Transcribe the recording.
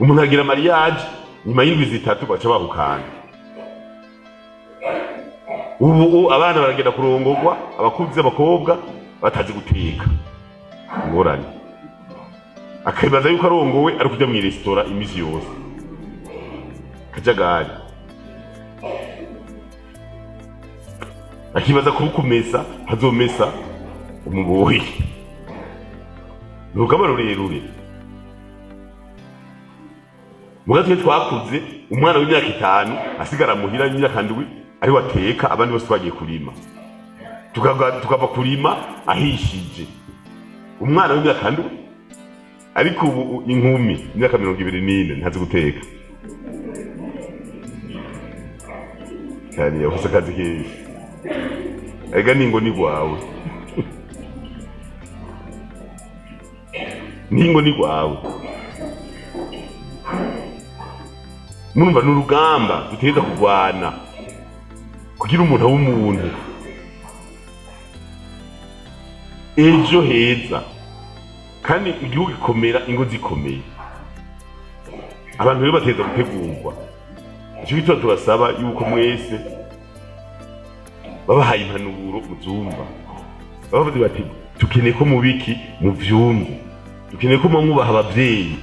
umuntu agira mariage nyuma y'indwi zitatu baca bahukana. Ubu abana baragenda kurongorwa, abakuze abakobwa batazi guteka ngorane, akibaza yuko arongowe ari kujya mu resitora imizi yose kajagari, akibaza kukumesa hazomesa umuboyi. Nukaba rurerure mugatwe twakuze umwana w'imyaka 5 asigara muhira y'imyaka ndwi ari wateka, abandi bose bagiye kurima, tukava kurima ahishije. Umwana w'imyaka ndwi ariko ubu inkumi imyaka 24 ntazi guteka cyane, yavuze akazi kenshi. Ega ningo ni gwawe ningo ni gwawe. Murumva n'urugamba duteza kugwana kugira umuntu w'umuntu ejo heza, kandi igihugu gikomera, ingo zikomeye. Abantu rero bateza gutegurwa. Icyo bitwa turasaba yuko mwese babahaye impanuro muzumva, bavuze bati tukeneye ko mubiki mu vyumva, dukeneye ko mwubaha abavyeyi.